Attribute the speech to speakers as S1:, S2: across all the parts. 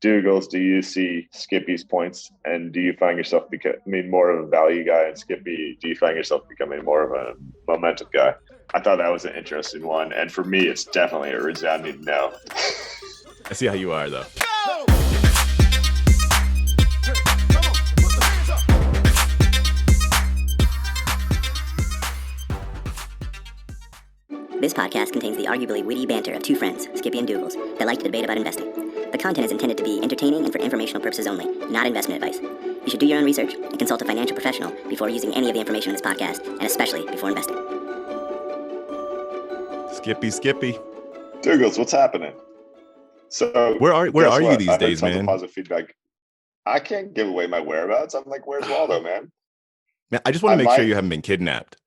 S1: Doogles, do you see Skippy's points, and do you find yourself becoming more of a value guy? And Skippy, do you find yourself becoming more of a momentum guy? I thought that was an interesting one, and for me, it's definitely a resounding no.
S2: I see how you are, though.
S3: This podcast contains the arguably witty banter of two friends, Skippy and Doogles, that like to debate about investing. The content is intended to be entertaining and for informational purposes only, not investment advice. You should do your own research and consult a financial professional before using any of the information in this podcast, and especially before investing.
S2: Skippy.
S1: Doogles, what's happening? So
S2: where are you these days, man?
S1: Positive feedback. I can't give away my whereabouts. I'm like, where's Waldo, man?
S2: Man, I just want to make sure you haven't been kidnapped.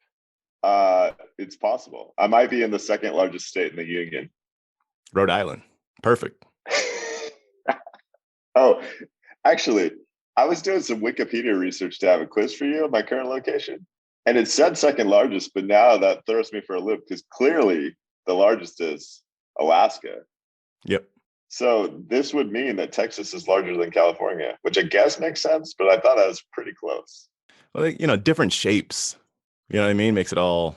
S1: It's possible. I might be in the second largest state in the union.
S2: Rhode Island. Perfect.
S1: Oh, actually, I was doing some Wikipedia research to have a quiz for you on my current location. And it said second largest, but now that throws me for a loop because clearly the largest is Alaska.
S2: Yep.
S1: So this would mean that Texas is larger than California, which I guess makes sense, but I thought that was pretty close.
S2: Well, different shapes. You know what I mean? Makes it all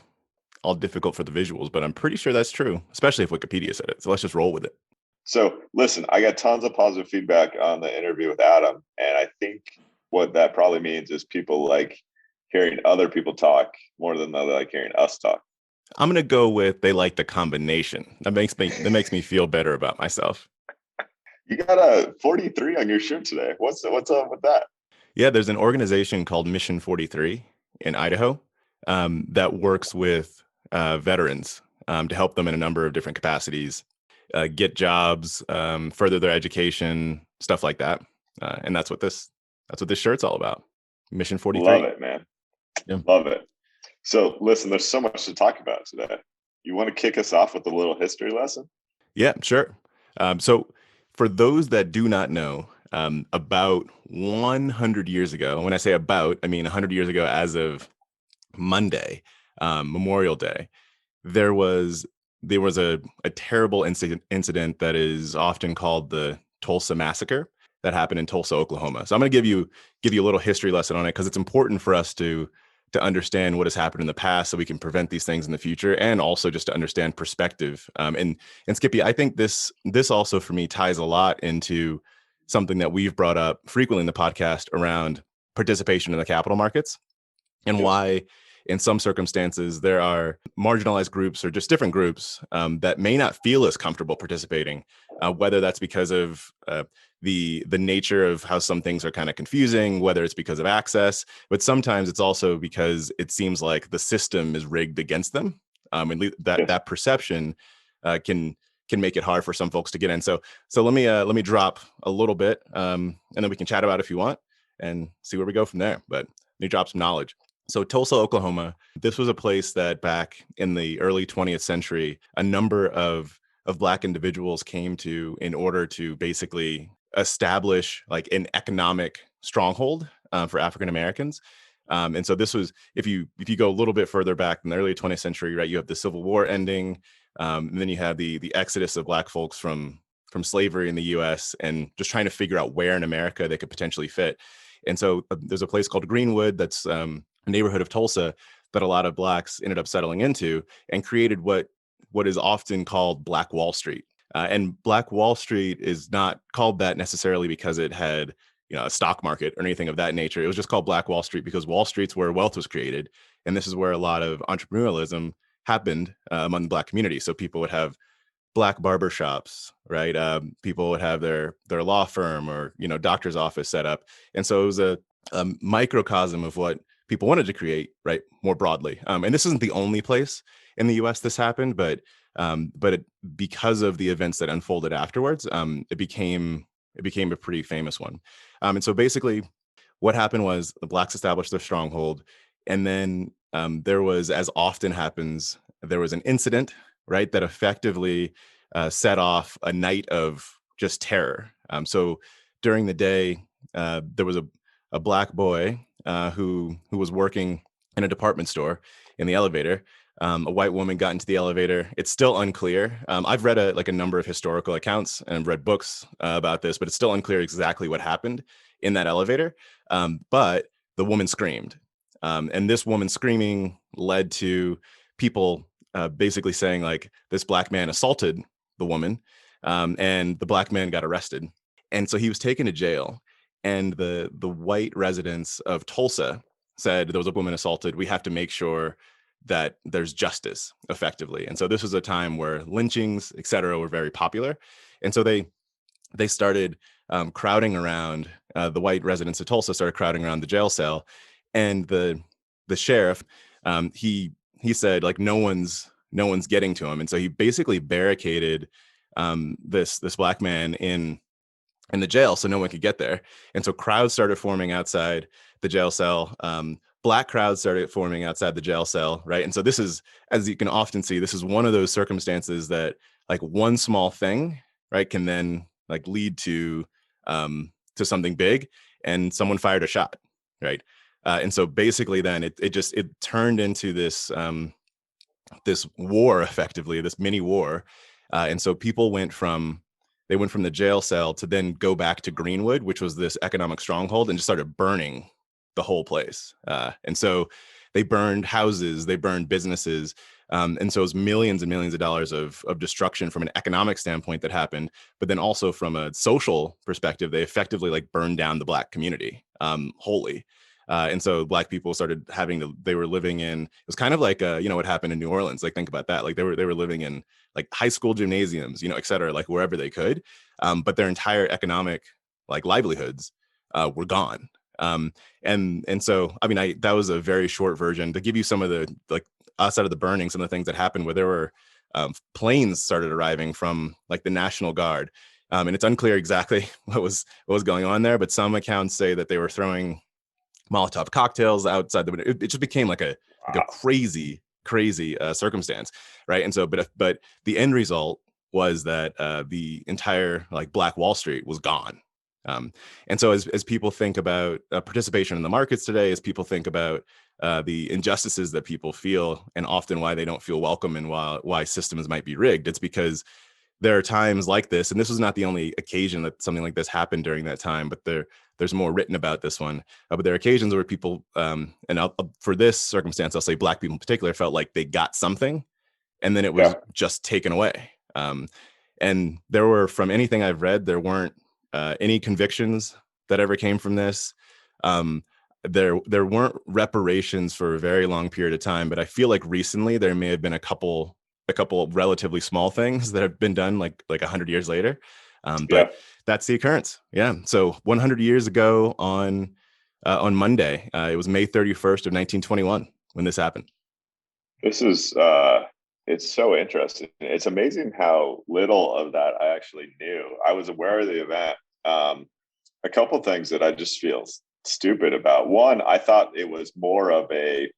S2: difficult for the visuals, but I'm pretty sure that's true, especially if Wikipedia said it. So let's just roll with it.
S1: So listen, I got tons of positive feedback on the interview with Adam. And I think what that probably means is people like hearing other people talk more than they like hearing us talk.
S2: I'm going to go with they like the combination. That makes me feel better about myself.
S1: You got a 43 on your shirt today. What's up with that?
S2: Yeah, there's an organization called Mission 43 in Idaho that works with veterans to help them in a number of different capacities, get jobs, further their education, stuff like that. And that's what this shirt's all about. Mission 43.
S1: Love it, man. Yeah. Love it. So listen, there's so much to talk about today. You want to kick us off with a little history lesson?
S2: Yeah, sure. So for those that do not know, about 100 years ago, when I say about, I mean 100 years ago as of Monday, Memorial Day, there was a terrible incident that is often called the Tulsa Massacre that happened in Tulsa, Oklahoma. So I'm going to give you a little history lesson on it because it's important for us to understand what has happened in the past so we can prevent these things in the future, and also just to understand perspective. And Skippy, I think this also for me ties a lot into something that we've brought up frequently in the podcast around participation in the capital markets and why in some circumstances there are marginalized groups or just different groups that may not feel as comfortable participating, whether that's because of the nature of how some things are kind of confusing, whether it's because of access, but sometimes it's also because it seems like the system is rigged against them. And that perception can make it hard for some folks to get in. So let me drop a little bit, and then we can chat about it if you want and see where we go from there. But let me drop some knowledge. So Tulsa, Oklahoma, this was a place that back in the early 20th century, a number of Black individuals came to in order to basically establish like an economic stronghold for African Americans. And so this was, if you go a little bit further back in the early 20th century, right, you have the Civil War ending, and then you have the exodus of Black folks from slavery in the U.S. and just trying to figure out where in America they could potentially fit. And so there's a place called Greenwood that's a neighborhood of Tulsa that a lot of Blacks ended up settling into and created what is often called Black Wall Street. And Black Wall Street is not called that necessarily because it had a stock market or anything of that nature. It was just called Black Wall Street because Wall Street's where wealth was created. And this is where a lot of entrepreneurialism happened among the Black community. So people would have Black barbershops, right? People would have their law firm or doctor's office set up. And so it was a microcosm of what people wanted to create, right, more broadly. And this isn't the only place in the U.S. this happened, but because of the events that unfolded afterwards, it became a pretty famous one. And so basically what happened was the Blacks established their stronghold. And then there was, as often happens, there was an incident, right, that effectively set off a night of just terror. So during the day, there was a Black boy who was working in a department store in the elevator. A white woman got into the elevator. It's still unclear. I've read a number of historical accounts and read books about this, but it's still unclear exactly what happened in that elevator. But the woman screamed. And this woman screaming led to people basically saying, like, this black man assaulted the woman, and the black man got arrested. And so he was taken to jail. And the white residents of Tulsa said, there was a woman assaulted. We have to make sure that there's justice effectively. And so this was a time where lynchings, et cetera, were very popular. And so they started crowding around, the white residents of Tulsa started crowding around the jail cell. And the sheriff, he said, like, no one's getting to him. And so he basically barricaded this black man in the jail so no one could get there. And so crowds started forming outside the jail cell. Black crowds started forming outside the jail cell, right? And so this is, as you can often see, this is one of those circumstances that, like, one small thing, right, can then, like, lead to something big, and someone fired a shot, right? And so basically then it turned into this this war, effectively, this mini war. And so people went from the jail cell to then go back to Greenwood, which was this economic stronghold, and just started burning the whole place. And so they burned houses, they burned businesses. And so it was millions and millions of dollars of destruction from an economic standpoint that happened. But then also from a social perspective, they effectively, like, burned down the black community wholly. And so black people started they were living in, it was kind of like, what happened in New Orleans. Like, think about that. Like, they were living in, like, high school gymnasiums, et cetera, like, wherever they could. But their entire economic, like, livelihoods were gone. And so, I mean, that was a very short version to give you some of the, like, outside of the burning, some of the things that happened, where there were planes started arriving from, like, the National Guard. And it's unclear exactly what was going on there, but some accounts say that they were throwing Molotov cocktails outside the window. It just became like a crazy circumstance, right? And so, but the end result was that the entire, like, Black Wall Street was gone. And so as people think about participation in the markets today, as people think about the injustices that people feel, and often why they don't feel welcome, and why systems might be rigged, it's because there are times like this, and this was not the only occasion that something like this happened during that time, but there's more written about this one. But there are occasions where people, for this circumstance, I'll say black people in particular, felt like they got something, and then it was just taken away. And there were, from anything I've read, there weren't any convictions that ever came from this. There weren't reparations for a very long period of time, but I feel like recently there may have been a couple of relatively small things that have been done, like 100 years later. But that's the occurrence. Yeah. So 100 years ago on Monday, it was May 31st of 1921 when this happened.
S1: This is it's so interesting. It's amazing how little of that I actually knew. I was aware of the event. A couple things that I just feel stupid about. One, I thought it was more of a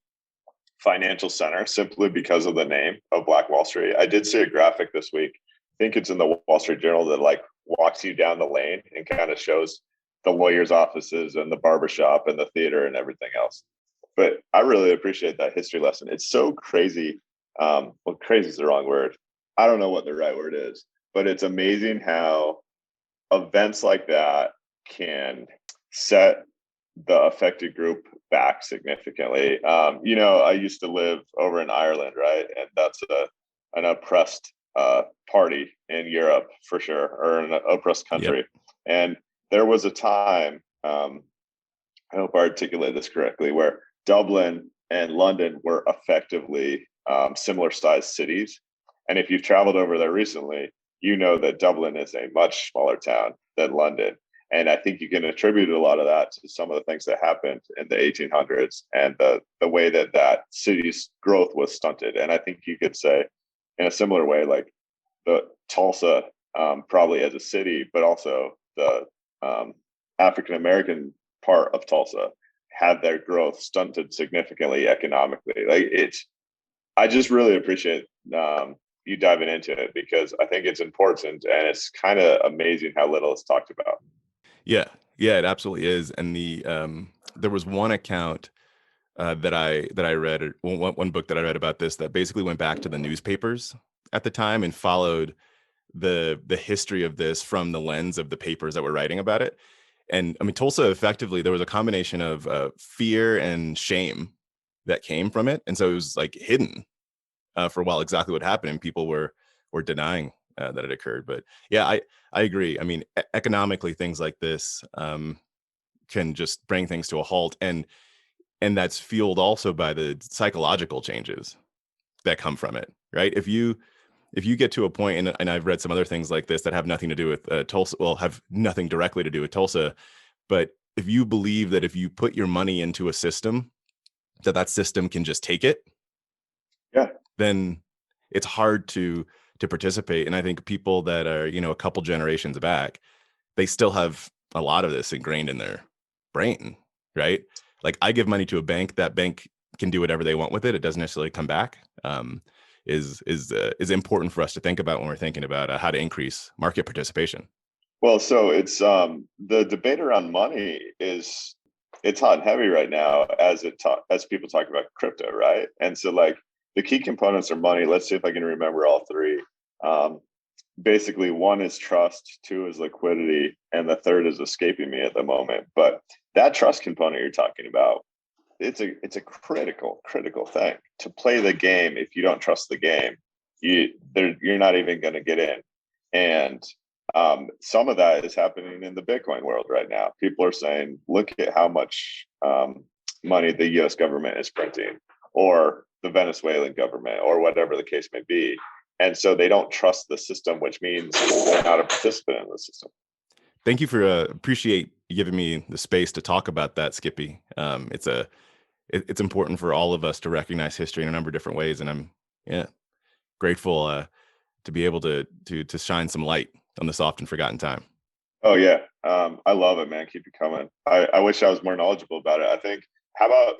S1: financial center simply because of the name of Black Wall Street. I did see a graphic this week. I think it's in the Wall Street Journal that, like, walks you down the lane and kind of shows the lawyers' offices and the barbershop and the theater and everything else. But I really appreciate that history lesson. It's so crazy. Well, crazy is the wrong word. I don't know what the right word is, but it's amazing how events like that can set the affected group back significantly. I used to live over in Ireland, right? And that's an oppressed party in Europe for sure, or an oppressed country. Yep. And there was a time, I hope I articulate this correctly, where Dublin and London were effectively similar sized cities. And if you've traveled over there recently, you know that Dublin is a much smaller town than London. And I think you can attribute a lot of that to some of the things that happened in the 1800s and the way that city's growth was stunted. And I think you could say in a similar way, like the Tulsa, probably as a city, but also the African-American part of Tulsa had their growth stunted significantly economically. I just really appreciate you diving into it, because I think it's important, and it's kind of amazing how little it's talked about.
S2: Yeah, it absolutely is. And there was one account that I read, or one book that I read about this, that basically went back to the newspapers at the time and followed the history of this from the lens of the papers that were writing about it. And I mean, Tulsa, effectively, there was a combination of fear and shame that came from it, and so it was like hidden for a while exactly what happened, and people were denying that it occurred. But yeah, I agree. I mean, economically, things like this can just bring things to a halt, and that's fueled also by the psychological changes that come from it, right? If you get to a point, and I've read some other things like this that have nothing to do with Tulsa, well, have nothing directly to do with Tulsa, but if you believe that if you put your money into a system, that system can just take it,
S1: Yeah.
S2: then it's hard to participate. And I think people that are, a couple generations back, they still have a lot of this ingrained in their brain, right? Like, I give money to a bank, that bank can do whatever they want with it. It doesn't necessarily come back. Is important for us to think about when we're thinking about how to increase market participation.
S1: Well, so it's the debate around money it's hot and heavy right now as people talk about crypto, right? And so, like, the key components are money. Let's see if I can remember all three. Basically, one is trust, two is liquidity, and the third is escaping me at the moment. But that trust component you're talking about, it's a critical thing to play the game. If you don't trust the game, you're not even going to get in. And some of that is happening in the Bitcoin world right now. People are saying, look at how much money the U.S. government is printing, or the Venezuelan government, or whatever the case may be. And so they don't trust the system, which means they're not a participant in the system.
S2: Thank you for appreciate giving me the space to talk about that, Skippy. It's important for all of us to recognize history in a number of different ways, and I'm grateful to be able to shine some light on this often forgotten time.
S1: Oh yeah, I love it, man. Keep it coming. I wish I was more knowledgeable about it. I think. How about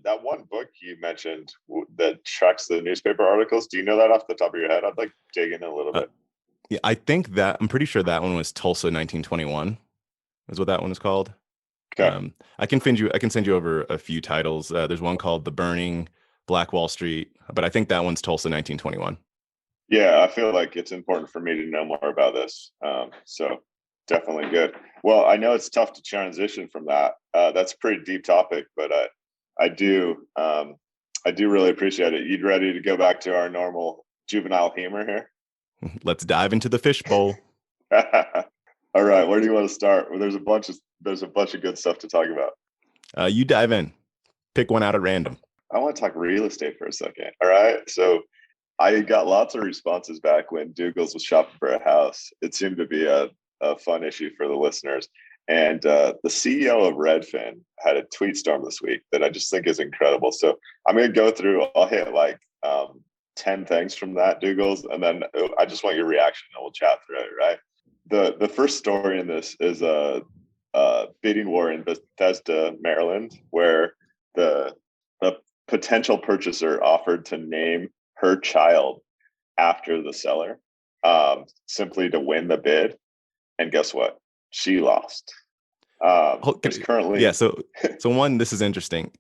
S1: that one book you mentioned that tracks the newspaper articles? Do you know that off the top of your head? I'd like to dig in a little bit.
S2: Yeah, I'm pretty sure that one was Tulsa 1921 is what that one is called.
S1: Okay.
S2: I can send you over a few titles. There's one called The Burning, Black Wall Street, but I think that one's Tulsa 1921.
S1: Yeah, I feel like it's important for me to know more about this. So definitely good. Well, I know it's tough to transition from that. That's a pretty deep topic, but I do really appreciate it. You ready to go back to our normal juvenile humor here?
S2: Let's dive into the fishbowl.
S1: All right, where do you want to start? Well, there's a bunch of good stuff to talk about.
S2: You dive in. Pick one out at random.
S1: I want to talk real estate for a second. All right, so I got lots of responses back when Doogles was shopping for a house. It seemed to be a fun issue for the listeners. And the CEO of Redfin had a tweet storm this week that I just think is incredible. So I'm going to go through, I'll hit like 10 things from that, Doogles, and then I just want your reaction and we'll chat through it, right? The first story in this is a bidding war in Bethesda, Maryland, where the potential purchaser offered to name her child after the seller, simply to win the bid. And guess what? She lost. Currently,
S2: yeah. So one, this is interesting.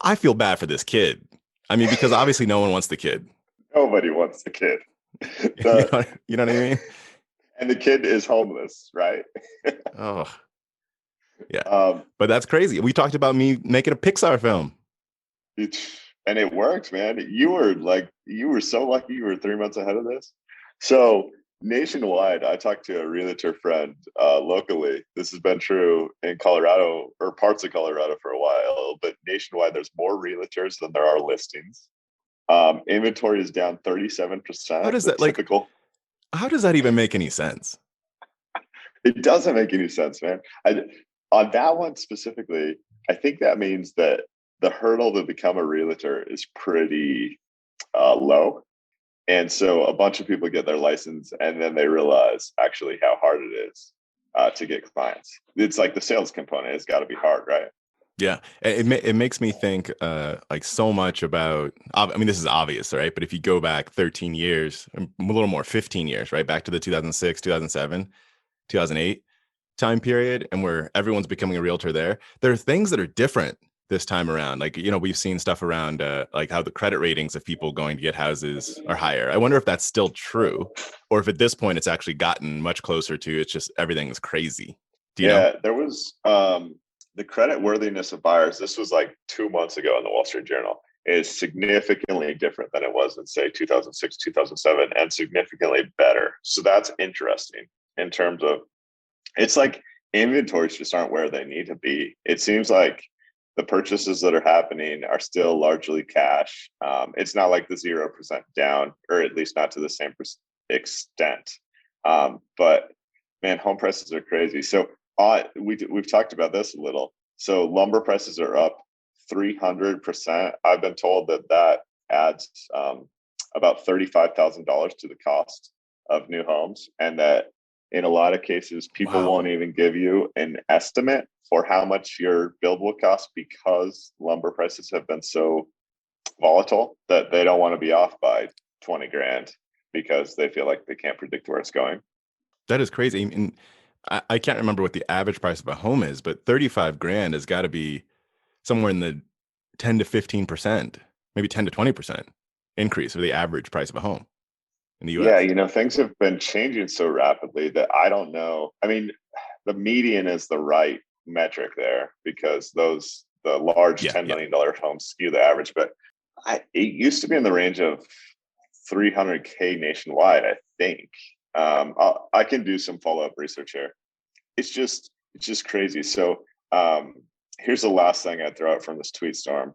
S2: I feel bad for this kid. I mean, because obviously no one wants the kid.
S1: Nobody wants the kid.
S2: You know what I mean?
S1: And the kid is homeless, right?
S2: Oh, yeah. But that's crazy. We talked about me making a Pixar film.
S1: And it worked, man. You were so lucky you were 3 months ahead of this. So nationwide, I talked to a realtor friend locally. This has been true in Colorado or parts of Colorado for a while, but nationwide, there's more realtors than there are listings. Inventory is down 37%.
S2: How does that typical? How does that even make any sense?
S1: It doesn't make any sense, man. On that one specifically, I think that means that the hurdle to become a realtor is pretty low. And so a bunch of people get their license and then they realize actually how hard it is to get clients. It's like the sales component. It's got to be hard, right?
S2: Yeah. It makes me think like so much about, I mean, this is obvious, right? But if you go back 13 years, a little more, 15 years, right? Back to the 2006, 2007, 2008 time period, and where everyone's becoming a realtor there are things that are different this time around? Like, you know, we've seen stuff around like how the credit ratings of people going to get houses are higher. I wonder if that's still true, or if at this point it's actually gotten much closer to it's just everything is crazy. Do you know?
S1: Yeah, there was the credit worthiness of buyers. This was like 2 months ago in the Wall Street Journal. Is significantly different than it was in, say, 2006, 2007, and significantly better. So that's interesting in terms of, it's like inventories just aren't where they need to be. It seems like the purchases that are happening are still largely cash. It's not like the 0% down, or at least not to the same extent. But man, home prices are crazy. So we've talked about this a little. So lumber prices are up 300%. I've been told that adds about $35,000 to the cost of new homes, and that in a lot of cases, people won't even give you an estimate for how much your build will cost because lumber prices have been so volatile that they don't want to be off by 20 grand because they feel like they can't predict where it's going.
S2: That is crazy. And I can't remember what the average price of a home is, but 35 grand has got to be somewhere in the 10 to 15%, maybe 10 to 20% increase for the average price of a home in the US.
S1: Yeah, you know, things have been changing so rapidly that I don't know. I mean, the median is the right metric there because the large $10 million homes skew the average. But it used to be in the range of 300K nationwide, I think. I can do some follow-up research here. It's just crazy. So here's the last thing I'd throw out from this tweet storm.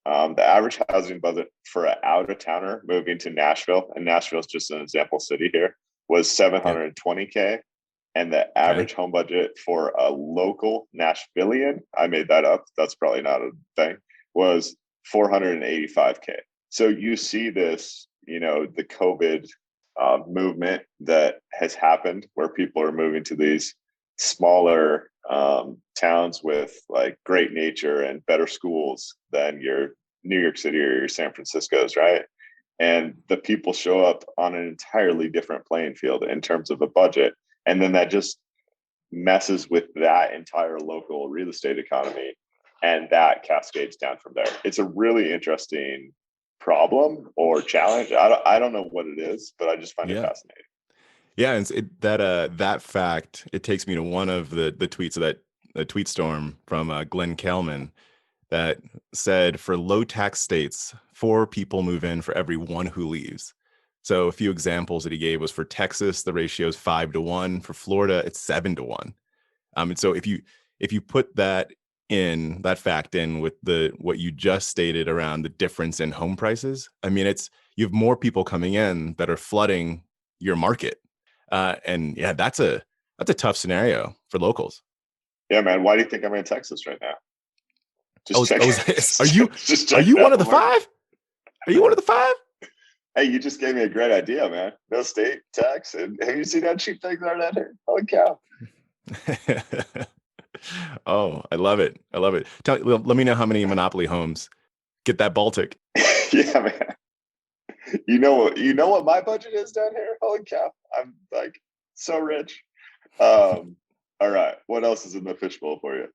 S1: The average housing budget for an out-of-towner moving to Nashville, and Nashville is just an example city here, was $720K. And the average home budget for a local Nashvilleian, I made that up, that's probably not a thing, was $485K. So you see this, you know, the COVID movement that has happened where people are moving to these smaller towns with like great nature and better schools than your New York City or your San Francisco's, right? And the people show up on an entirely different playing field in terms of a budget. And then that just messes with that entire local real estate economy, and that cascades down from there. It's a really interesting problem or challenge. I don't know what it is, but I just find it fascinating.
S2: Yeah, and that fact, it takes me to one of the tweets of that tweet storm from Glenn Kelman that said, for low tax states, 4 people move in for every 1 who leaves. So a few examples that he gave was for Texas, the ratio is 5 to 1. For Florida, it's 7 to 1. And so if you put that fact in with what you just stated around the difference in home prices, I mean, you have more people coming in that are flooding your market. And yeah, that's a tough scenario for locals.
S1: Yeah, man. Why do you think I'm in Texas right now?
S2: Are you one of the 5? Are you one of the 5?
S1: Hey, you just gave me a great idea, man. No state tax. And have you seen how cheap things are down here? Holy cow.
S2: Oh, I love it. Let me know how many monopoly homes get that Baltic.
S1: Yeah, man. You know what my budget is down here? Holy cow. I'm like so rich. All right. What else is in the fishbowl for you?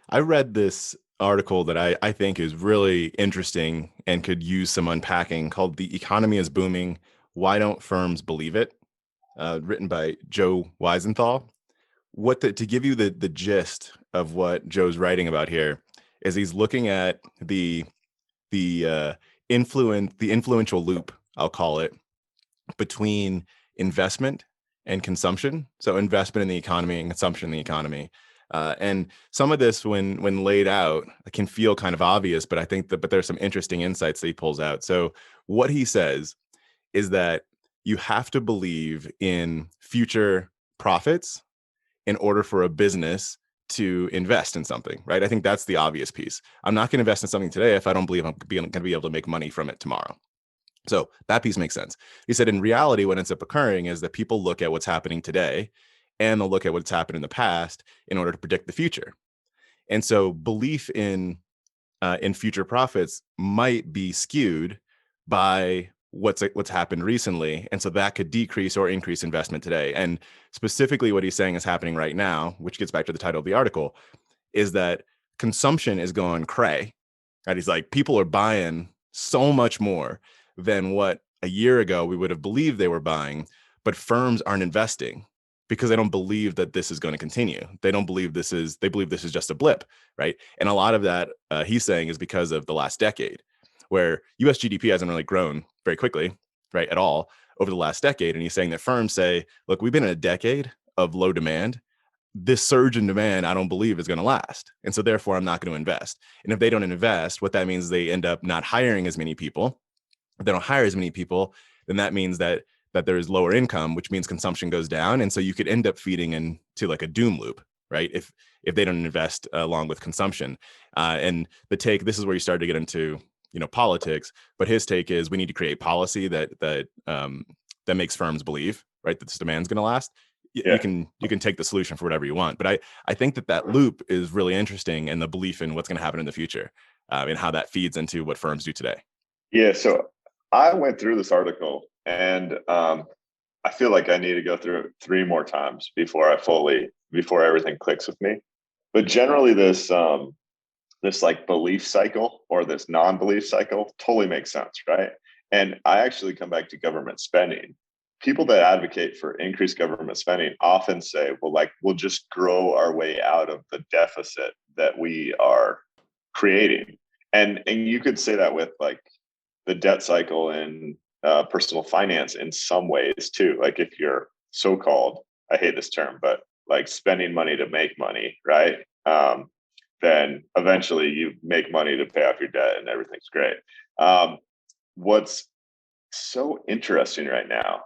S2: I read this article that I think is really interesting and could use some unpacking, called "The Economy is Booming. Why Don't Firms Believe It?" Written by Joe Weisenthal. To give you the gist of what Joe's writing about here is he's looking at the influential loop, I'll call it, between investment and consumption. So investment in the economy and consumption in the economy. And some of this, when laid out, can feel kind of obvious, but I think but there's some interesting insights that he pulls out. So what he says is that you have to believe in future profits in order for a business to invest in something, right? I think that's the obvious piece. I'm not going to invest in something today if I don't believe I'm going to be able to make money from it tomorrow. So that piece makes sense. He said, in reality, what ends up occurring is that people look at what's happening today and they'll look at what's happened in the past in order to predict the future. And so belief in future profits might be skewed by what's happened recently. And so that could decrease or increase investment today. And specifically what he's saying is happening right now, which gets back to the title of the article, is that consumption is going cray. Right? He's like, people are buying so much more than what a year ago we would have believed they were buying, but firms aren't investing because they don't believe that this is going to continue. They believe this is just a blip, right? And a lot of that he's saying is because of the last decade, where US GDP hasn't really grown very quickly, right, at all over the last decade. And he's saying that firms say, look, we've been in a decade of low demand. This surge in demand, I don't believe is going to last. And so therefore, I'm not going to invest. And if they don't invest, what that means is they end up not hiring as many people. If they don't hire as many people, then that means that there is lower income, which means consumption goes down. And so you could end up feeding into like a doom loop, right? If they don't invest along with consumption. And the take, this is where you start to get into, politics, but his take is we need to create policy that makes firms believe, right, that this demand is going to last. Yeah. You can take the solution for whatever you want. But I think that loop is really interesting, and the belief in what's going to happen in the future and how that feeds into what firms do today.
S1: Yeah. So I went through this article, and I feel like I need to go through it 3 more times before everything clicks with me. But generally this like belief cycle or this non-belief cycle totally makes sense, right? And I actually come back to government spending. People that advocate for increased government spending often say, well, like, we'll just grow our way out of the deficit that we are creating. And you could say that with like the debt cycle and personal finance in some ways too. Like if you're so-called, I hate this term, but like spending money to make money, right? Then eventually you make money to pay off your debt and everything's great. What's so interesting right now,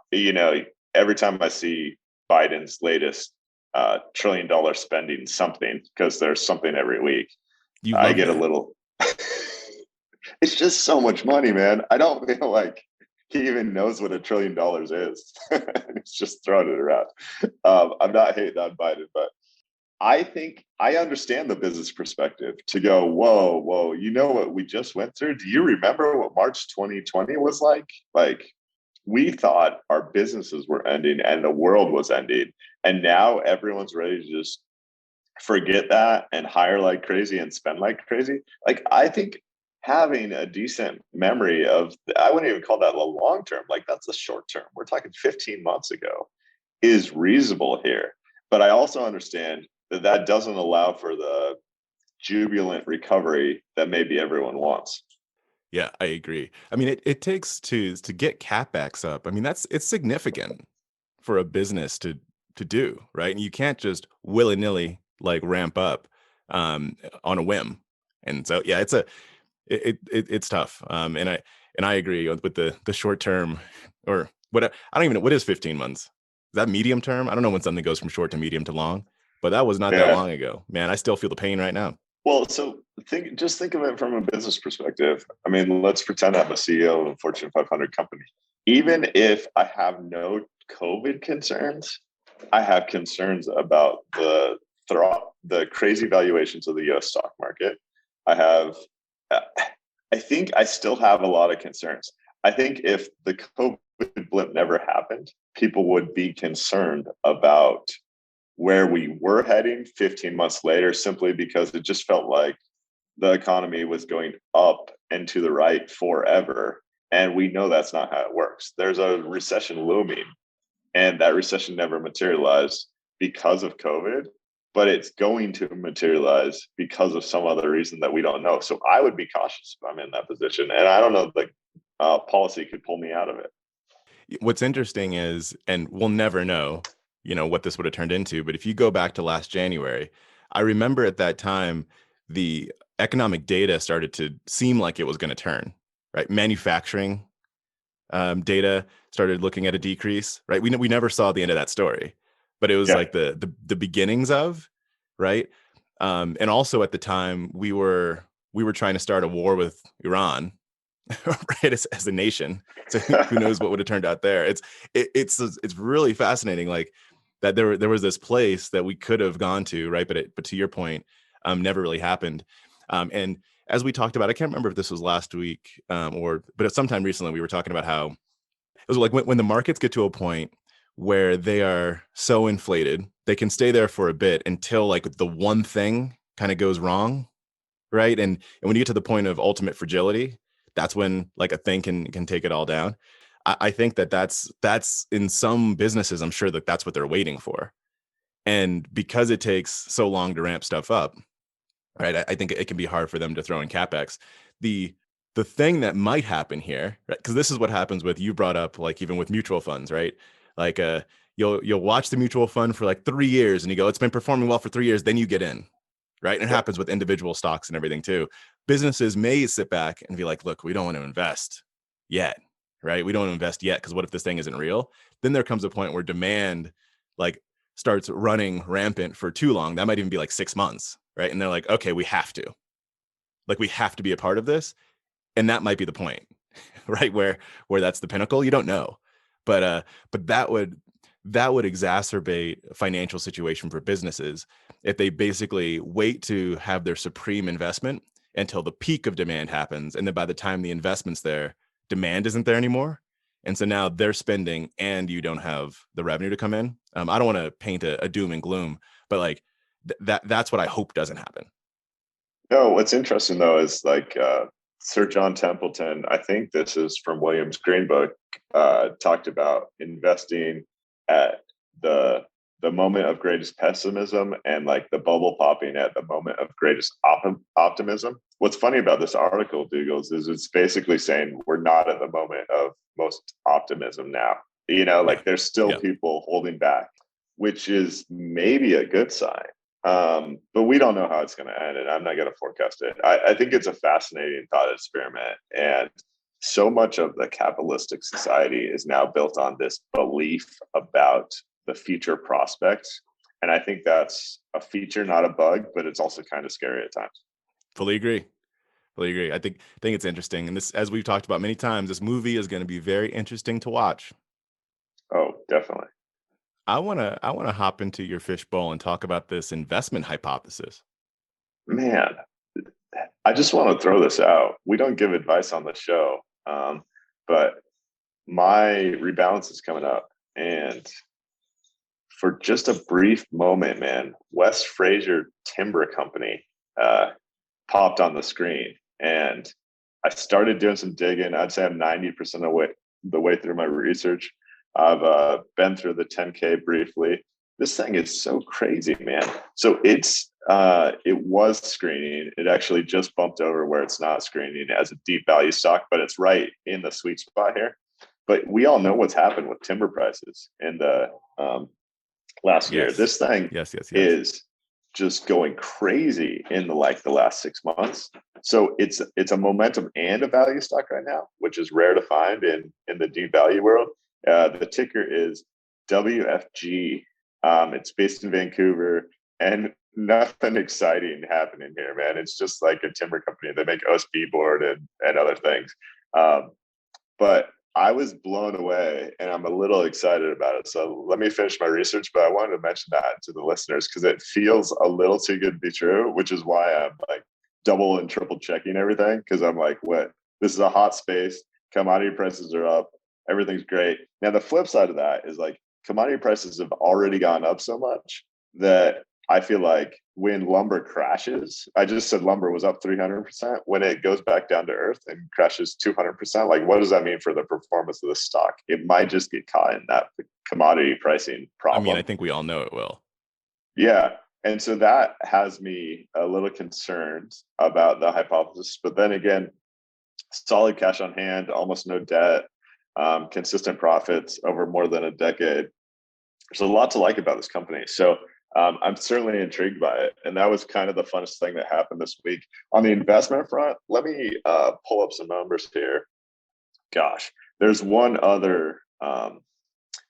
S1: every time I see Biden's latest $1 trillion spending something, because there's something every week, I get a little, it's just so much money, man. I don't feel like he even knows what $1 trillion is. He's just throwing it around. I'm not hating on Biden, but I think I understand the business perspective to go, whoa, you know what we just went through? Do you remember what March 2020 was like? Like, we thought our businesses were ending and the world was ending. And now everyone's ready to just forget that and hire like crazy and spend like crazy. Like, I think having a decent memory of, I wouldn't even call that a long term, like that's a short term. We're talking 15 months ago is reasonable here. But I also understand that doesn't allow for the jubilant recovery that maybe everyone wants.
S2: Yeah, I agree. I mean, it takes to get CapEx up. I mean, it's significant for a business to do, right? And you can't just willy-nilly like ramp up on a whim. And so, yeah, it's tough. And I agree with the short term, or what, I don't even know, what is 15 months? Is that medium term? I don't know when something goes from short to medium to long, but that was not that long ago. Man, I still feel the pain right now.
S1: Well, so think of it from a business perspective. I mean, let's pretend I'm a CEO of a Fortune 500 company. Even if I have no COVID concerns, I have concerns about the crazy valuations of the U.S. stock market. I think I still have a lot of concerns. I think if the COVID blip never happened, people would be concerned about where we were heading 15 months later, simply because it just felt like the economy was going up and to the right forever. And we know that's not how it works. There's a recession looming, and that recession never materialized because of COVID, but it's going to materialize because of some other reason that we don't know. So I would be cautious if I'm in that position. And I don't know, like, policy could pull me out of it.
S2: What's interesting is, and we'll never know, what this would have turned into. But if you go back to last January, I remember at that time, the economic data started to seem like it was going to turn, right? Manufacturing data started looking at a decrease, right? We never saw the end of that story, but it was like the beginnings of, right? And also at the time we were trying to start a war with Iran, right? As a nation. So who knows what would have turned out there? It's really fascinating, like, that there was this place that we could have gone to, right? But to your point, never really happened. And as we talked about, I can't remember if this was last week but sometime recently, we were talking about how it was like when the markets get to a point where they are so inflated, they can stay there for a bit until like the one thing kind of goes wrong, right? And when you get to the point of ultimate fragility, that's when like a thing can take it all down. I think that's in some businesses, I'm sure that that's what they're waiting for. And because it takes so long to ramp stuff up, right? I think it can be hard for them to throw in capex. The thing that might happen here, right? Because this is what happens with, you brought up like even with mutual funds, right? Like you'll watch the mutual fund for like 3 years and you go, it's been performing well for 3 years, then you get in, right? And it happens with individual stocks and everything too. Businesses may sit back and be like, look, we don't want to invest yet, right? We don't want to invest yet because what if this thing isn't real? Then there comes a point where demand like starts running rampant for too long. That might even be like 6 months, right? And they're like, okay, we have to be a part of this. And that might be the point, right? Where that's the pinnacle. You don't know, but that would exacerbate a financial situation for businesses if they basically wait to have their supreme investment until the peak of demand happens, and then by the time the investment's there, demand isn't there anymore, and so now they're spending and you don't have the revenue to come in. I don't want to paint a doom and gloom, but like that's what I hope doesn't happen.
S1: No, what's interesting though is like Sir John Templeton, I think this is from Williams Green Book, talked about investing at the moment of greatest pessimism and like the bubble popping at the moment of greatest optimism. What's funny about this article, Doogles, is it's basically saying we're not at the moment of most optimism now. You know, like there's still people holding back, which is maybe a good sign. But we don't know how it's going to end, and I'm not going to forecast it. I think it's a fascinating thought experiment, and so much of the capitalistic society is now built on this belief about the future prospects, and I think that's a feature, not a bug, but it's also kind of scary at times.
S2: Fully agree. I think it's interesting, and this, as we've talked about many times, this movie is going to be very interesting to watch.
S1: Oh, definitely.
S2: I want to hop into your fishbowl and talk about this investment hypothesis.
S1: Man, I just want to throw this out. We don't give advice on the show, but my rebalance is coming up, and for just a brief moment, man, West Fraser Timber Company popped on the screen, and I started doing some digging. I'd say I'm 90% of the way through my research. I've been through the 10K briefly. This thing is so crazy, man. So it was screening. It actually just bumped over where it's not screening as a deep value stock, but it's right in the sweet spot here. But we all know what's happened with timber prices in the last year. This thing is just going crazy in the last 6 months. So it's a momentum and a value stock right now, which is rare to find in the deep value world. The ticker is WFG. It's based in Vancouver, and nothing exciting happening here, man. It's just like a timber company. They make OSB board and other things. But I was blown away, and I'm a little excited about it. So let me finish my research, but I wanted to mention that to the listeners because it feels a little too good to be true, which is why I'm like double and triple checking everything, because I'm like, what? This is a hot space. Commodity prices are up. Everything's great. Now, the flip side of that is like commodity prices have already gone up so much that I feel like when lumber crashes, I just said lumber was up 300%. When it goes back down to earth and crashes 200%, like what does that mean for the performance of the stock? It might just get caught in that commodity pricing problem.
S2: I mean, I think we all know it will.
S1: Yeah. And so that has me a little concerned about the hypothesis. But then again, solid cash on hand, almost no debt, consistent profits over more than a decade. There's a lot to like about this company. So I'm certainly intrigued by it. And that was kind of the funnest thing that happened this week. On the investment front, let me pull up some numbers here. Gosh, there's one other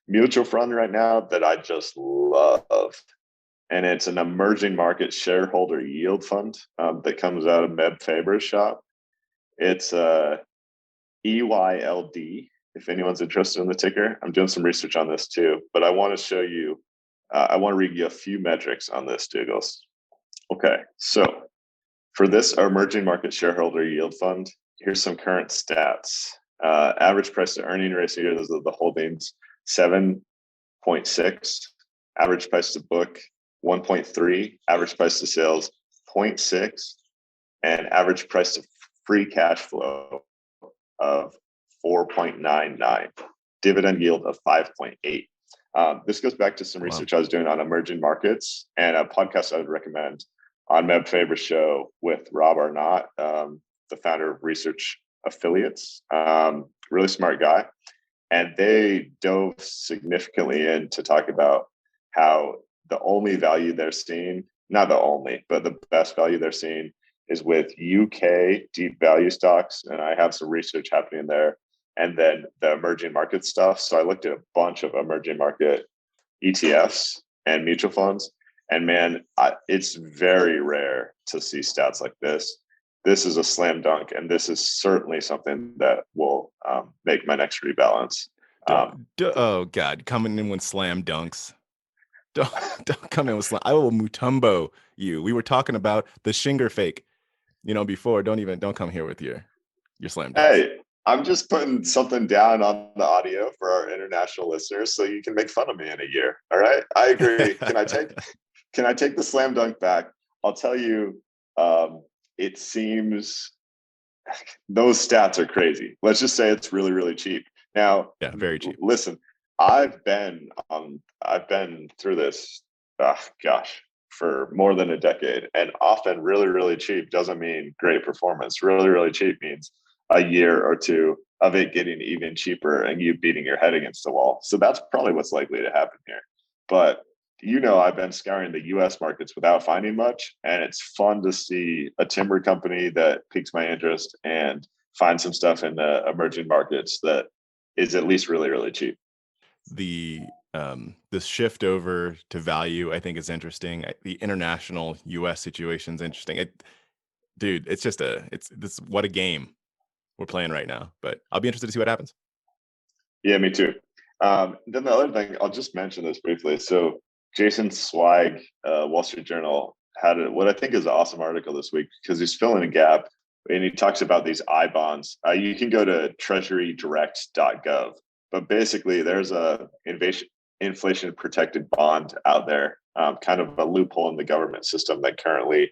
S1: mutual fund right now that I just love. And it's an emerging market shareholder yield fund that comes out of Meb Faber's shop. It's EYLD. If anyone's interested in the ticker, I'm doing some research on this too. But I want to show you, I want to read you a few metrics on this, Doogles. Okay, so for this emerging market shareholder yield fund, here's some current stats. Average price to earning ratio, those are the holdings, 7.6. Average price to book, 1.3. Average price to sales, 0.6. and average price to free cash flow of 4.99, dividend yield of 5.8. This goes back to some research I was doing on emerging markets, and a podcast I would recommend on Meb Faber's show with Rob Arnott, the founder of Research Affiliates. Really smart guy. And they dove significantly in to talk about how the only value they're seeing, not the only, but the best value they're seeing is with UK deep value stocks. And I have some research happening there. And then the emerging market stuff. So I looked at a bunch of emerging market ETFs and mutual funds. And man, it's very rare to see stats like this. This is a slam dunk, and this is certainly something that will make my next rebalance.
S2: Oh God, coming in with slam dunks. Don't come in with slam. I will Mutombo you. We were talking about the Shinger fake, before. Don't come here with your slam dunks.
S1: Hey, I'm just putting something down on the audio for our international listeners so you can make fun of me in a year. All right, I agree. Can I take the slam dunk back? I'll tell you. It seems those stats are crazy. Let's just say it's really, really cheap. Now,
S2: yeah, very cheap.
S1: Listen, I've been through this, for more than a decade, and often really, really cheap doesn't mean great performance. Really, really cheap means a year or two of it getting even cheaper and you beating your head against the wall. So that's probably what's likely to happen here. But I've been scouring the U.S. markets without finding much, and it's fun to see a timber company that piques my interest and find some stuff in the emerging markets that is at least really, really cheap.
S2: The shift over to value, I think, is interesting. The international U.S. situation is interesting. It's what a game we're playing right now. But I'll be interested to see what happens.
S1: Yeah, me too. Then the other thing, I'll just mention this briefly. So Jason Zweig, Wall Street Journal, had what I think is an awesome article this week because he's filling a gap, and he talks about these I bonds. You can go to treasurydirect.gov, but basically there's a inflation protected bond out there, kind of a loophole in the government system that currently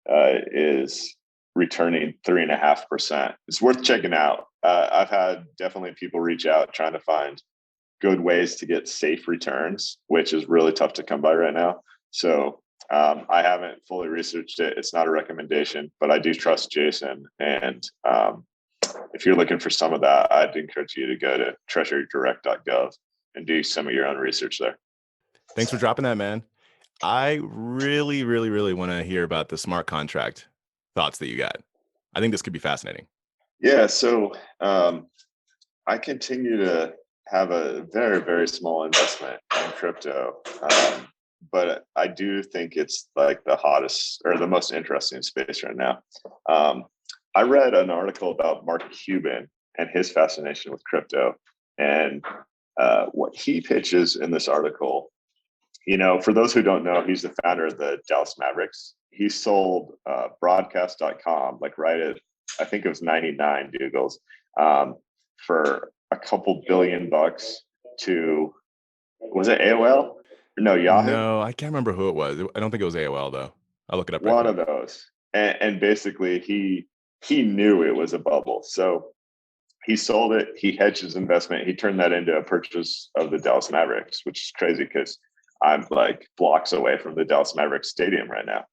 S1: is returning 3.5%. It's worth checking out. I've had definitely people reach out trying to find good ways to get safe returns, which is really tough to come by right now. So I haven't fully researched it. It's not a recommendation, but I do trust Jason. And if you're looking for some of that, I'd encourage you to go to treasurydirect.gov and do some of your own research there.
S2: Thanks for dropping that, man. I really, really, really want to hear about the smart contract thoughts that you got. I think this could be fascinating.
S1: Yeah. So I continue to have a very, very small investment in crypto. But I do think it's like the hottest or the most interesting space right now. I read an article about Mark Cuban and his fascination with crypto. And what he pitches in this article, for those who don't know, he's the founder of the Dallas Mavericks. He sold broadcast.com, I think it was 99 Doogles, for a couple $billion to, was it AOL? No, Yahoo?
S2: No, I can't remember who it was. I don't think it was AOL though. I'll look it up.
S1: One of those. And basically he knew it was a bubble. So he sold it. He hedged his investment. He turned that into a purchase of the Dallas Mavericks, which is crazy because I'm like blocks away from the Dallas Mavericks stadium right now.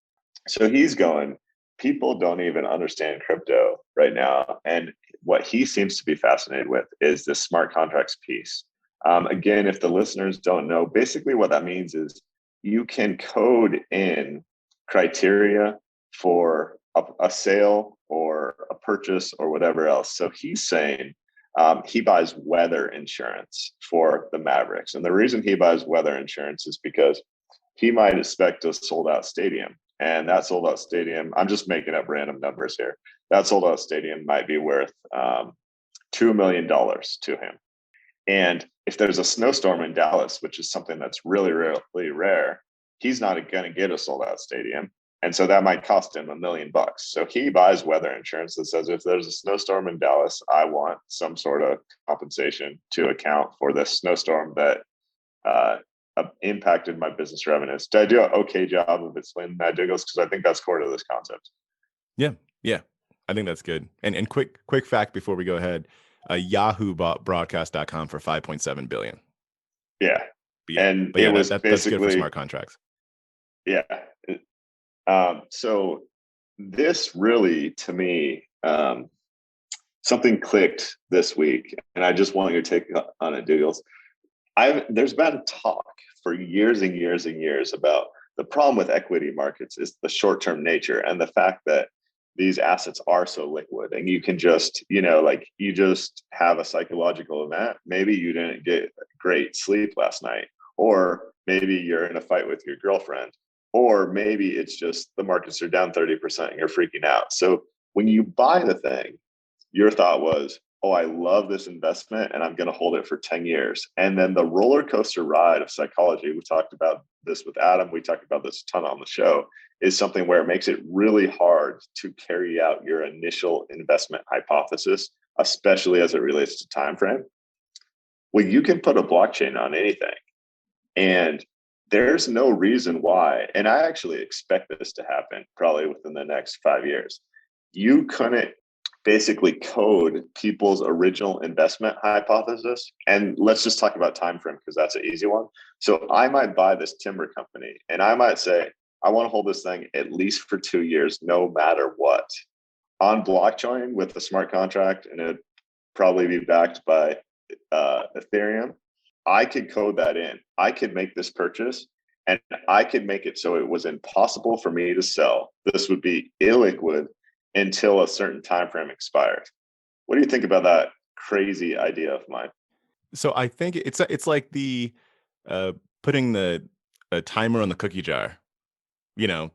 S1: So he's going, people don't even understand crypto right now. And what he seems to be fascinated with is the smart contracts piece. Again, if the listeners don't know, basically what that means is you can code in criteria for a sale or a purchase or whatever else. So he's saying he buys weather insurance for the Mavericks. And the reason he buys weather insurance is because he might expect a sold out stadium. And that sold out stadium, I'm just making up random numbers here. That sold out stadium might be worth $2 million to him. And if there's a snowstorm in Dallas, which is something that's really, really rare, he's not going to get a sold out stadium. And so that might cost him $1 million. So he buys weather insurance that says, if there's a snowstorm in Dallas, I want some sort of compensation to account for this snowstorm that impacted my business revenues. Did I do an okay job of explaining that, Douglas? Because I think that's core to this concept.
S2: Yeah, Yeah, I think that's good. And quick fact before we go ahead, Yahoo bought broadcast.com for 5.7 billion.
S1: Yeah.
S2: But yeah,
S1: And
S2: but
S1: it
S2: yeah,
S1: was
S2: that's good for
S1: basically,
S2: smart contracts.
S1: yeah. So this really, to me, something clicked this week, and I just want your take on it, Douglas. There's been talk for years and years and years about the problem with equity markets is the short-term nature and the fact that these assets are so liquid, and you can just, like you just have a psychological event. Maybe you didn't get great sleep last night, or maybe you're in a fight with your girlfriend, or maybe it's just the markets are down 30% and you're freaking out. So when you buy the thing, your thought was, oh, I love this investment and I'm going to hold it for 10 years. And then the roller coaster ride of psychology, we talked about this with Adam, we talked about this a ton on the show, is something where it makes it really hard to carry out your initial investment hypothesis, especially as it relates to time frame. Well, you can put a blockchain on anything, and there's no reason why. And I actually expect this to happen probably within the next 5 years. You couldn't basically code people's original investment hypothesis. And let's just talk about time frame, because that's an easy one. So I might buy this timber company and I might say, I want to hold this thing at least for 2 years, no matter what. On blockchain with the smart contract, and it'd probably be backed by Ethereum, I could code that in. I could make this purchase, and I could make it so it was impossible for me to sell. This would be illiquid until a certain time frame expired. What do you think about that crazy idea of mine?
S2: So I think it's like the putting the a timer on the cookie jar,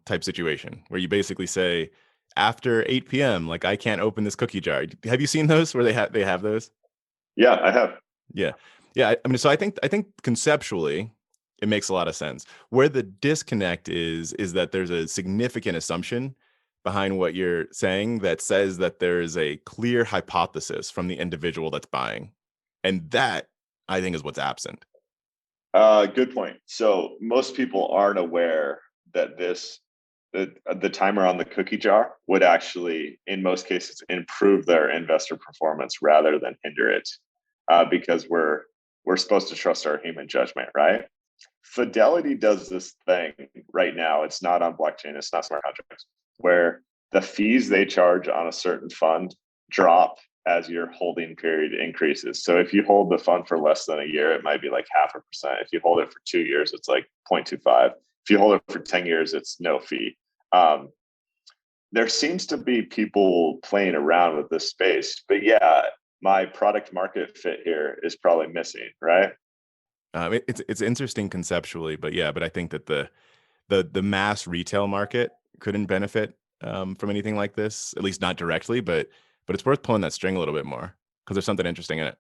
S2: type situation where you basically say after 8 p.m. like I can't open this cookie jar. Have you seen those where they have those?
S1: Yeah, I have.
S2: Yeah. Yeah, I mean, so I think conceptually it makes a lot of sense. Where the disconnect is that there's a significant assumption behind what you're saying that says that there is a clear hypothesis from the individual that's buying. And that I think is what's absent.
S1: Good point. So most people aren't aware that the timer on the cookie jar would actually, in most cases, improve their investor performance rather than hinder it, because we're supposed to trust our human judgment, right? Fidelity does this thing right now. It's not on blockchain. It's not smart contracts, where the fees they charge on a certain fund drop as your holding period increases. So if you hold the fund for less than a year, it might be like 0.5%. If you hold it for 2 years, it's like 0.25. If you hold it for 10 years, it's no fee. There seems to be people playing around with this space, but yeah, my product market fit here is probably missing, right?
S2: It's interesting conceptually, but yeah, but I think that the mass retail market couldn't benefit from anything like this, at least not directly, but it's worth pulling that string a little bit more because there's something interesting in it.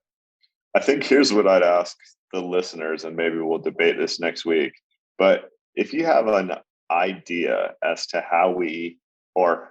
S1: I think here's what I'd ask the listeners, and maybe we'll debate this next week. But if you have an idea as to how we, or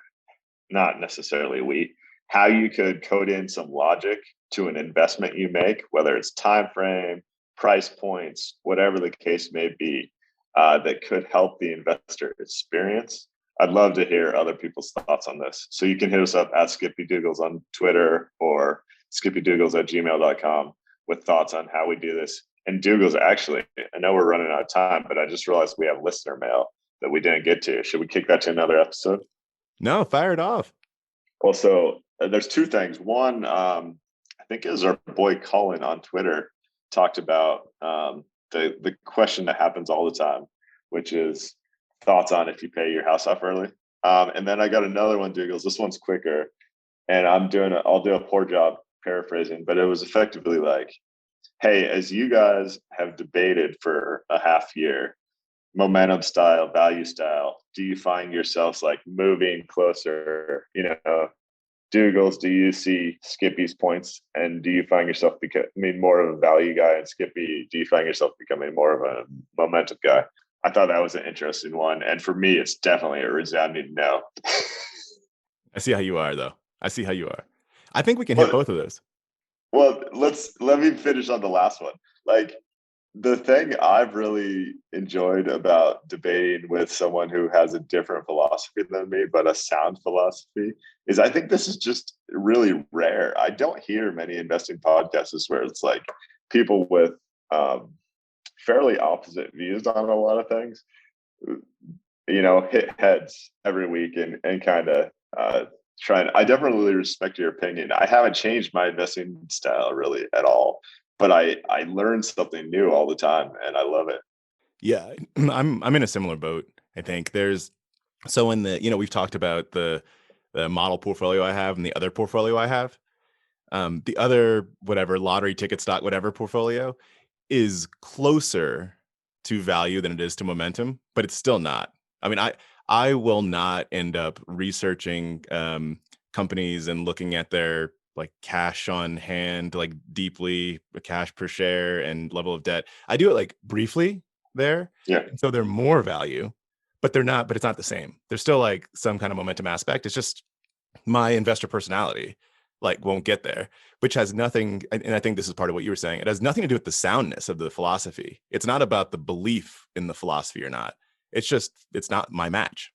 S1: not necessarily we, how you could code in some logic to an investment you make, whether it's time frame, price points, whatever the case may be, that could help the investor experience, I'd love to hear other people's thoughts on this. So you can hit us up at Skippy Doogles on Twitter or skippydoogles@gmail.com with thoughts on how we do this. And Doogles, actually, I know we're running out of time, but I just realized we have listener mail that we didn't get to. Should we kick that to another episode?
S2: No, fire it off.
S1: Well, so there's two things. One, I think it was our boy Colin on Twitter talked about the question that happens all the time, which is thoughts on if you pay your house off early. And then I got another one, Doogles. This one's quicker, and I'll do a poor job paraphrasing, but it was effectively like, hey, as you guys have debated for a half year, momentum style, value style, do you find yourselves like moving closer? Doogles, do you see Skippy's points, and do you find yourself becoming more of a value guy? And Skippy, do you find yourself becoming more of a momentum guy? I thought that was an interesting one, and for me, it's definitely a resounding no.
S2: I see how you are, though. I see how you are. I think we can hit both of those.
S1: Well, let me finish on the last one. Like, The thing I've really enjoyed about debating with someone who has a different philosophy than me, but a sound philosophy, is I think this is just really rare. I don't hear many investing podcasts where it's like people with um, fairly opposite views on a lot of things, hit heads every week and kind of trying. I definitely respect your opinion. I haven't changed my investing style really at all, but I learn something new all the time, and I love it.
S2: Yeah, I'm in a similar boat. I think there's so in the we've talked about the model portfolio I have and the other portfolio I have. The other whatever lottery ticket stock whatever portfolio is closer to value than it is to momentum, but it's still not. I mean, I will not end up researching companies and looking at their like cash on hand, like deeply, cash per share and level of debt. I do it like briefly there,
S1: Yeah.
S2: and so they're more value, but they're not. But it's not the same. There's still like some kind of momentum aspect. It's just my investor personality like won't get there, which has nothing, and I think this is part of what you were saying, it has nothing to do with the soundness of the philosophy. It's not about the belief in the philosophy or not. It's just it's not my match.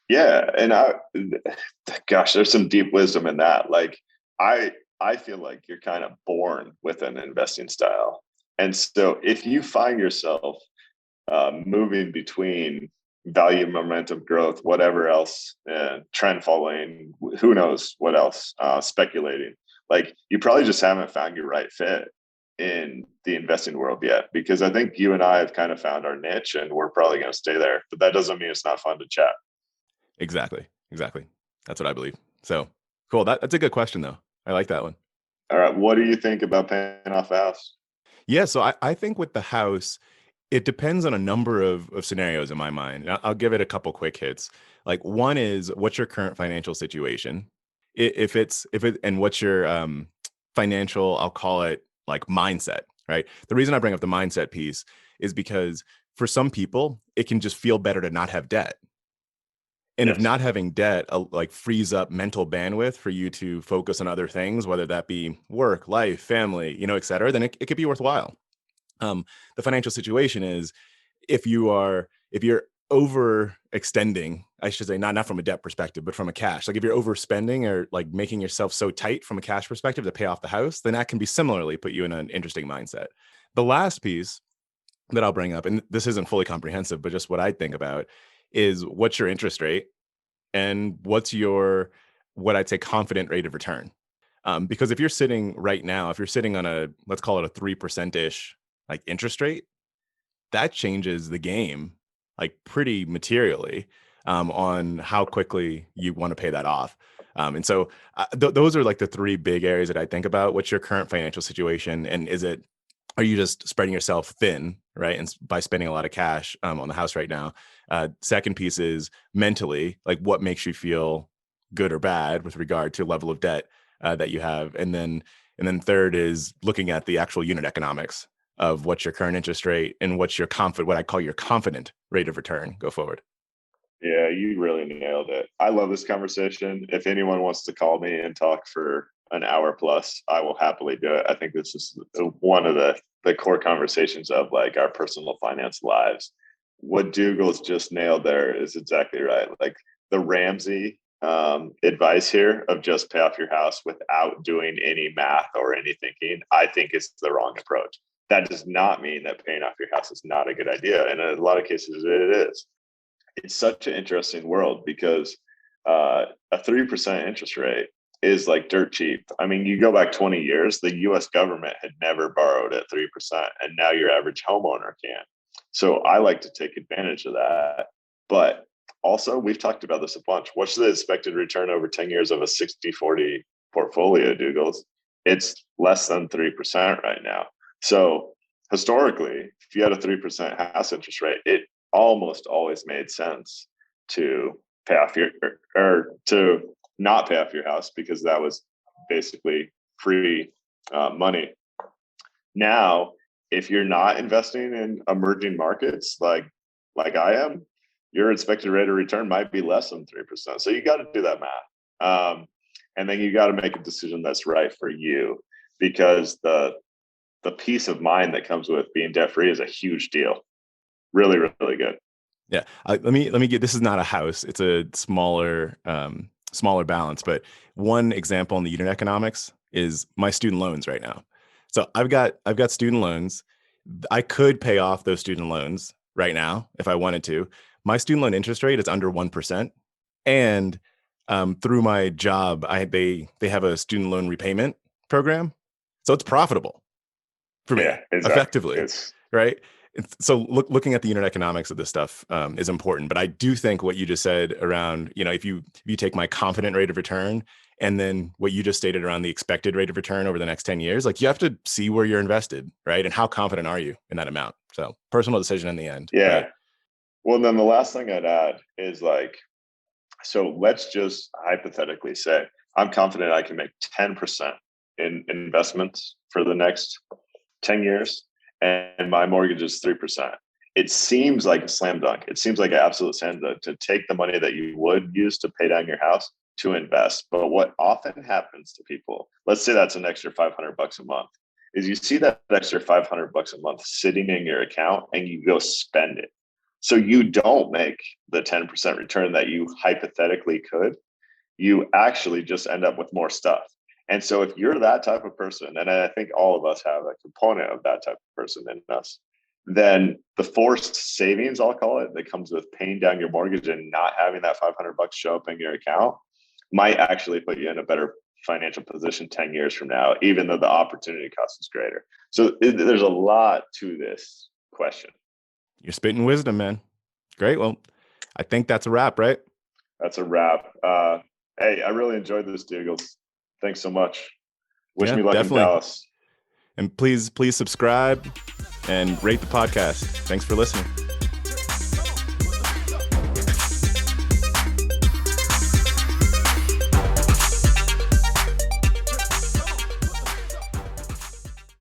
S1: Yeah, and gosh, there's some deep wisdom in that. Like, I feel like you're kind of born with an investing style, and so if you find yourself moving between value, momentum, growth, whatever else, trend following, who knows what else, speculating, like you probably just haven't found your right fit in the investing world yet. Because I think you and I have kind of found our niche, and we're probably going to stay there. But that doesn't mean it's not fun to chat.
S2: Exactly. That's what I believe. So cool. That's a good question though. I like that one.
S1: All right, what do you think about paying off the house?
S2: Yeah, so I think with the house, it depends on a number of scenarios in my mind. And I'll give it a couple quick hits. Like one is what's your current financial situation? If it and what's your financial, I'll call it like mindset, right? The reason I bring up the mindset piece is because for some people, it can just feel better to not have debt. And if
S1: Yes.
S2: not having debt like frees up mental bandwidth for you to focus on other things, whether that be work, life, family, et cetera, then it could be worthwhile. The financial situation is if you're overextending, I should say, not from a debt perspective, but from a cash. Like if you're overspending or like making yourself so tight from a cash perspective to pay off the house, then that can be similarly put you in an interesting mindset. The last piece that I'll bring up, and this isn't fully comprehensive, but just what I think about is what's your interest rate and what's your what I'd say confident rate of return. Because if you're sitting right now, if you're sitting on a let's call it a 3% ish like interest rate, that changes the game like pretty materially on how quickly you want to pay that off. And so those are like the three big areas that I think about. What's your current financial situation, and are you just spreading yourself thin, right? And by spending a lot of cash on the house right now. Second piece is mentally, like what makes you feel good or bad with regard to level of debt that you have, and then third is looking at the actual unit economics of what's your current interest rate and what's your what I call your confident rate of return go forward.
S1: Yeah, you really nailed it. I love this conversation. If anyone wants to call me and talk for an hour plus, I will happily do it. I think this is one of the core conversations of like our personal finance lives. What Doogles just nailed there is exactly right. Like the Ramsey advice here of just pay off your house without doing any math or any thinking, I think is the wrong approach. That does not mean that paying off your house is not a good idea. And in a lot of cases, it is. It's such an interesting world because a 3% interest rate is like dirt cheap. I mean, you go back 20 years, the US government had never borrowed at 3%, and now your average homeowner can. So I like to take advantage of that. But also, we've talked about this a bunch. What's the expected return over 10 years of a 60/40 portfolio, Dougals? It's less than 3% right now. So historically, if you had a 3% house interest rate, it almost always made sense to pay off your or to not pay off your house because that was basically free money. Now, if you're not investing in emerging markets like I am, your expected rate of return might be less than 3%. So you got to do that math, and then you got to make a decision that's right for you because the peace of mind that comes with being debt free is a huge deal. Really, really good.
S2: Yeah. Let me get, this is not a house. It's a smaller balance. But one example in the unit economics is my student loans right now. So I've got student loans. I could pay off those student loans right now if I wanted to. My student loan interest rate is under 1%. And through my job, they have a student loan repayment program. So it's profitable for me, effectively, right? So looking at the unit economics of this stuff is important. But I do think what you just said around, if you take my confident rate of return and then what you just stated around the expected rate of return over the next 10 years, like you have to see where you're invested, right? And how confident are you in that amount? So personal decision in the end.
S1: Yeah.
S2: But,
S1: well, then the last thing I'd add is so let's just hypothetically say I'm confident I can make 10% in investments for the next 10 years and my mortgage is 3%. It seems like a slam dunk. It seems like an absolute slam dunk to take the money that you would use to pay down your house to invest. But what often happens to people, let's say that's an extra $500 a month, is you see that extra $500 a month sitting in your account and you go spend it. So you don't make the 10% return that you hypothetically could. You actually just end up with more stuff. And so if you're that type of person, and I think all of us have a component of that type of person in us, then the forced savings, I'll call it, that comes with paying down your mortgage and not having that $500 show up in your account might actually put you in a better financial position 10 years from now, even though the opportunity cost is greater. So there's a lot to this question.
S2: You're spitting wisdom, man. Great. Well, I think that's a wrap, right?
S1: That's a wrap. Hey, I really enjoyed this, Doogles. Thanks so much. Wish me luck in Dallas.
S2: And please subscribe and rate the podcast. Thanks for listening.